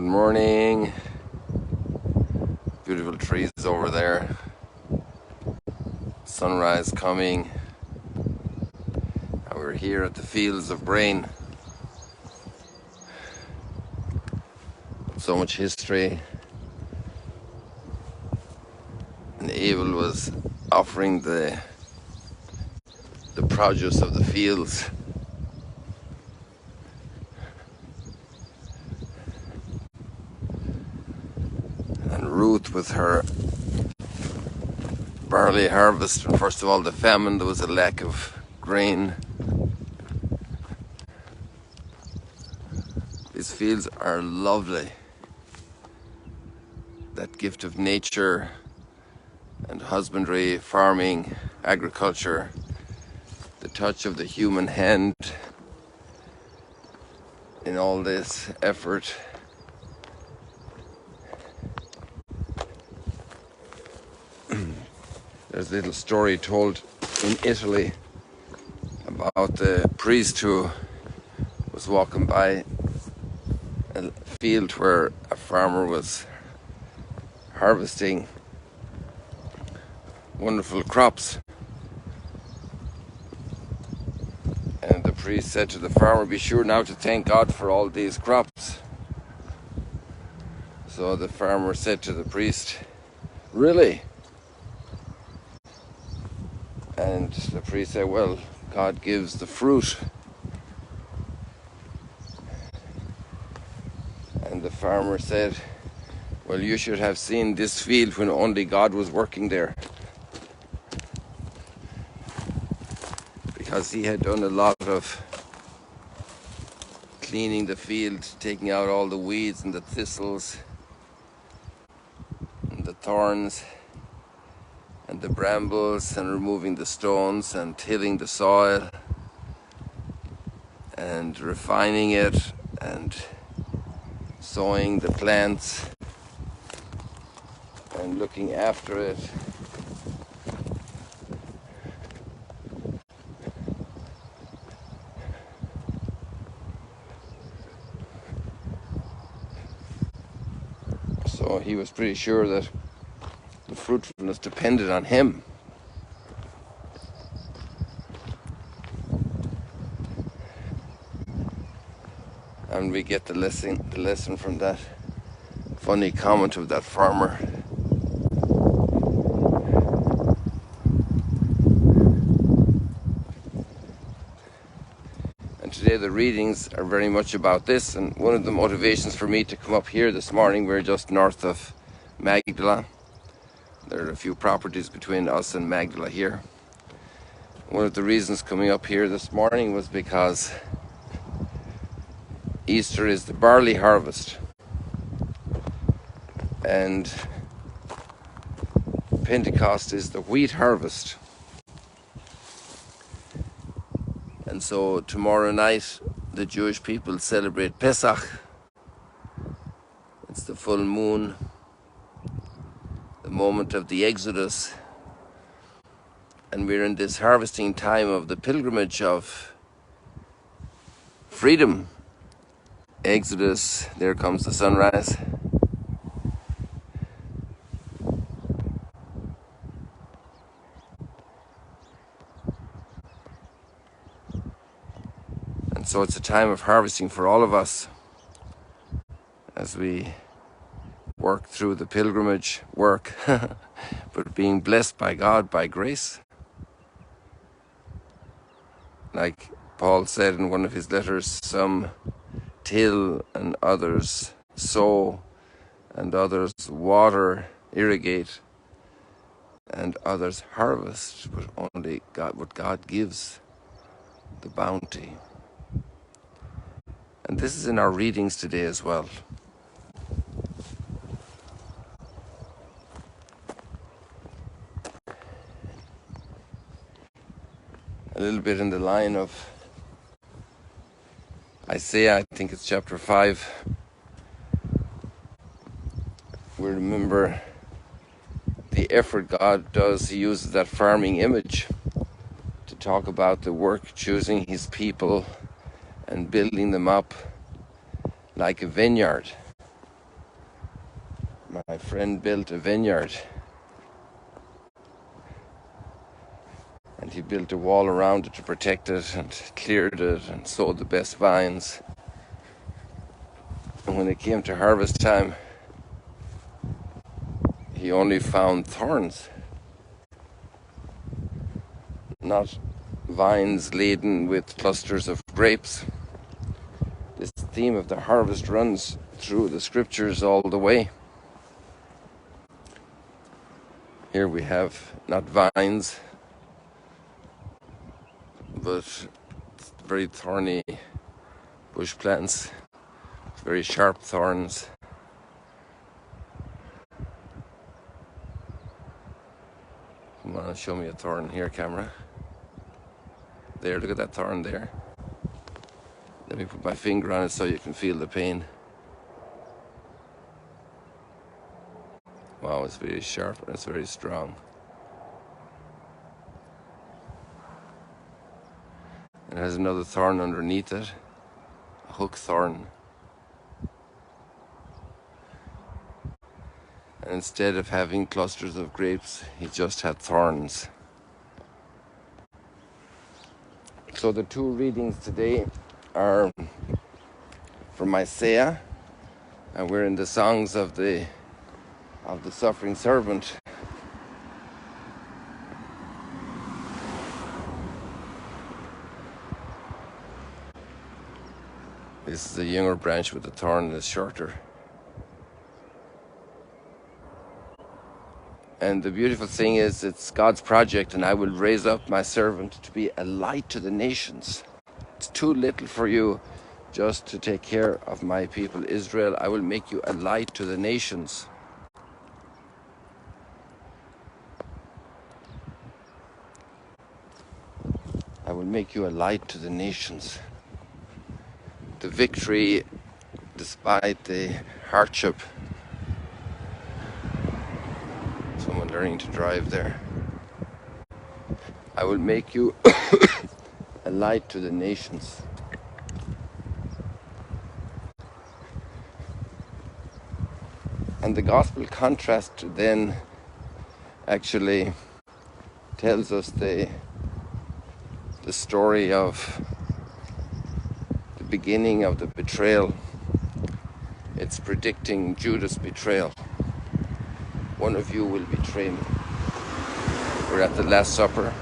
Good morning. Beautiful trees over there. Sunrise coming. And we're here at the fields of grain. So much history. And Abel was offering the produce of the fields. And Ruth with her barley harvest. And first of all, the famine, there was a lack of grain. These fields are lovely. That gift of nature and husbandry, farming, agriculture, the touch of the human hand in all this effort. There's a little story told in Italy about the priest who was walking by a field where a farmer was harvesting wonderful crops. And the priest said to the farmer, "Be sure now to thank God for all these crops." So the farmer said to the priest, "Really?" And the priest said, "Well, God gives the fruit." And the farmer said, "Well, you should have seen this field when only God was working there." Because he had done a lot of cleaning the field, taking out all the weeds and the thistles and the thorns and the brambles, and removing the stones and tilling the soil and refining it and sowing the plants and looking after it. So he was pretty sure that the fruitfulness depended on him. And we get the lesson from that funny comment of that farmer. And today the readings are very much about this, and one of the motivations for me to come up here this morning, we're just north of Magdala. There are a few properties between us and Magdala here. One of the reasons coming up here this morning was because Easter is the barley harvest, and Pentecost is the wheat harvest. And so tomorrow night the Jewish people celebrate Pesach. It's the full moon, the moment of the Exodus, and we're in this harvesting time of the pilgrimage of freedom. Exodus, there comes the sunrise. And so it's a time of harvesting for all of us as we work through the pilgrimage work, but being blessed by God by grace. Like Paul said in one of his letters, some till and others sow and others water, irrigate, and others harvest, but only God, what God gives, the bounty. And this is in our readings today as well. A little bit in the line of Isaiah, I think it's chapter 5. We remember the effort God does. He uses that farming image to talk about the work, choosing his people and building them up like a vineyard. my friend built a vineyard, and he built a wall around it to protect it and cleared it and sowed the best vines. And when it came to harvest time, he only found thorns, not vines laden with clusters of grapes. This theme of the harvest runs through the scriptures all the way. Here we have not vines, but very thorny bush plants, very sharp thorns. Come on, show me a thorn here, camera. There, look at that thorn there. Let me put my finger on it so you can feel the pain. Wow, it's very sharp and it's very strong. It has another thorn underneath it, a hook thorn. And instead of having clusters of grapes, he just had thorns. So the two readings today are from Isaiah, and we're in the songs of the suffering servant. This is the younger branch with the thorn is shorter. And the beautiful thing is, it's God's project, and I will raise up my servant to be a light to the nations. It's too little for you just to take care of my people Israel. I will make you a light to the nations. I will make you a light to the nations. The victory, despite the hardship. Someone learning to drive there. I will make you a light to the nations. And the gospel contrast then actually tells us the story of the beginning of the betrayal. It's predicting Judas' betrayal. One of you will betray me. We're at the Last Supper.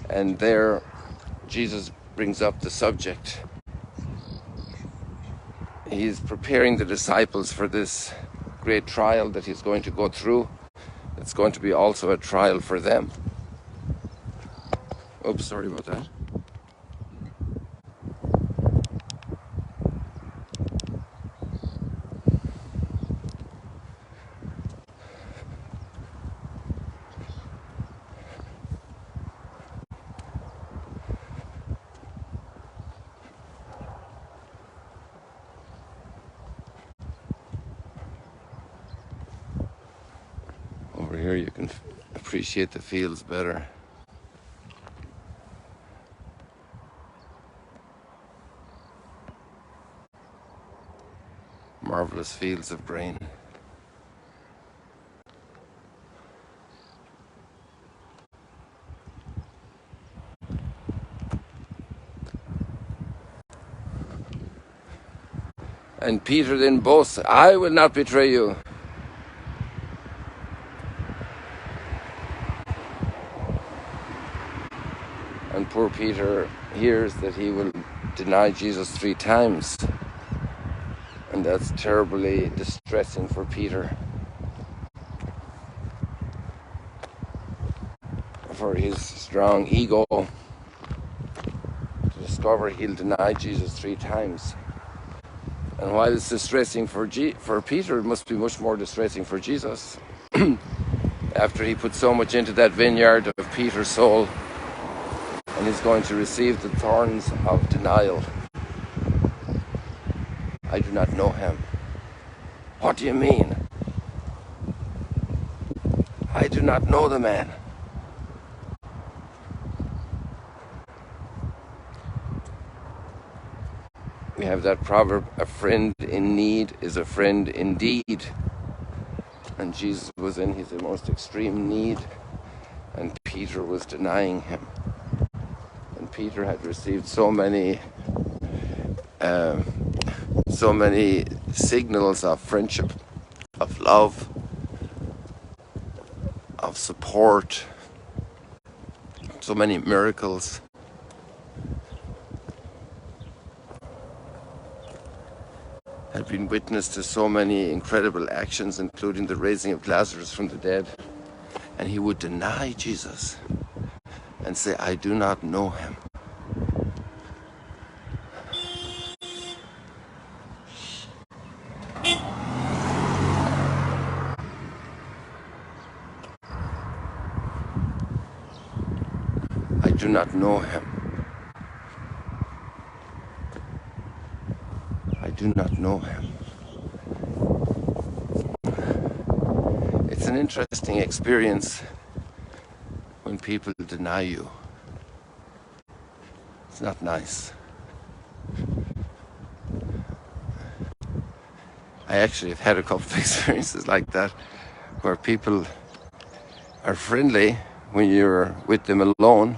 And there, Jesus brings up the subject. He's preparing the disciples for this great trial that he's going to go through. It's going to be also a trial for them. Oops, sorry about that. Over here you can appreciate the fields better. Marvelous fields of grain. And Peter then boasts, I will not betray you. And poor Peter hears that he will deny Jesus 3 times. And that's terribly distressing for Peter. For his strong ego to discover he'll deny Jesus 3 times. And while it's distressing for Peter, it must be much more distressing for Jesus. After he put so much into that vineyard of Peter's soul, and he's going to receive the thorns of denial. I do not know him. What do you mean? I do not know the man. We have that proverb, a friend in need is a friend indeed. And Jesus was in his most extreme need, and Peter was denying him. And Peter had received so many signals of friendship, of love, of support, so many miracles. Had been witness to so many incredible actions, including the raising of Lazarus from the dead. And he would deny Jesus and say, I do not know him. I do not know him. I do not know him. It's an interesting experience when people deny you. It's not nice. I actually have had a couple of experiences like that, where people are friendly when you're with them alone.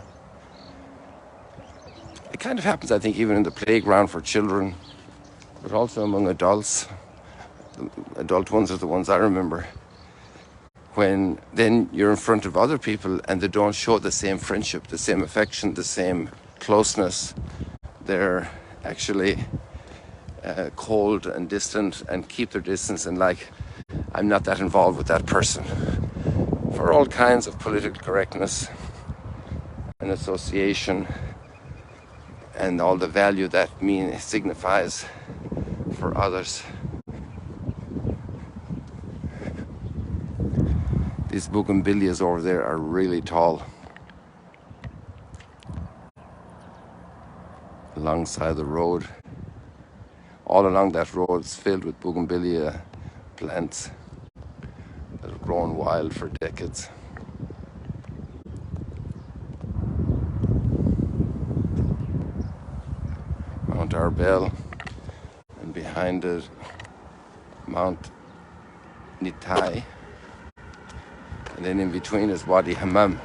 It kind of happens, I think, even in the playground for children, but also among adults. The adult ones are the ones I remember. When then you're in front of other people and they don't show the same friendship, the same affection, the same closeness. They're actually cold and distant and keep their distance, and like, I'm not that involved with that person, for all kinds of political correctness and association and all the value that signifies for others. These bougainvilleas over there are really tall. Alongside the road. All along that road is filled with bougainvillea plants that have grown wild for decades. Mount Arbel, and behind it Mount Nitai, and then in between is Wadi Hammam.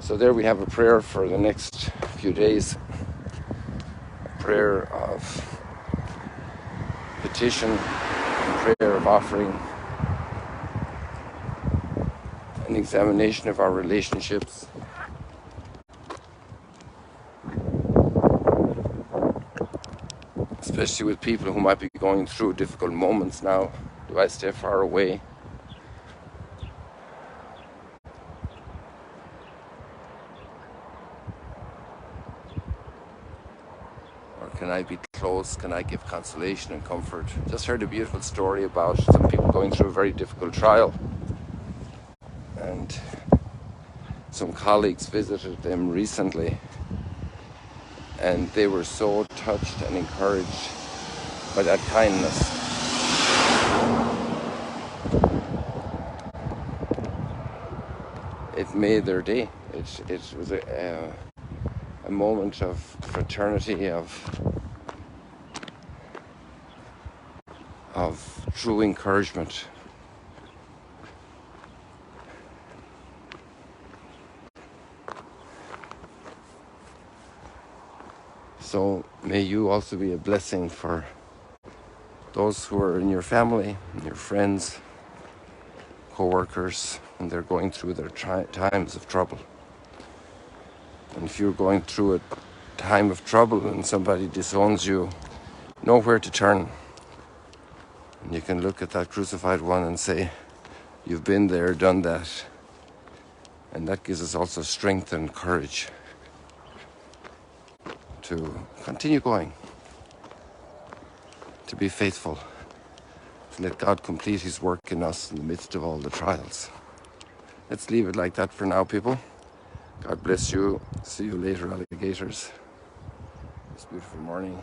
So there we have a prayer for the next few days, a prayer of petition, a prayer of offering, an examination of our relationships, especially with people who might be going through difficult moments now. Do I stay far away? Can I be close? Can I give consolation and comfort? Just heard a beautiful story about some people going through a very difficult trial. And some colleagues visited them recently. And they were so touched and encouraged by that kindness. It made their day. It was a moment of fraternity, of true encouragement. So may you also be a blessing for those who are in your family, your friends, co-workers, and they're going through their times of trouble. And if you're going through a time of trouble and somebody disowns you, know where to turn. And you can look at that crucified one and say, you've been there, done that. And that gives us also strength and courage to continue going, to be faithful, to let God complete his work in us in the midst of all the trials. Let's leave it like that for now, people. God bless you. See you later, alligators. This beautiful morning.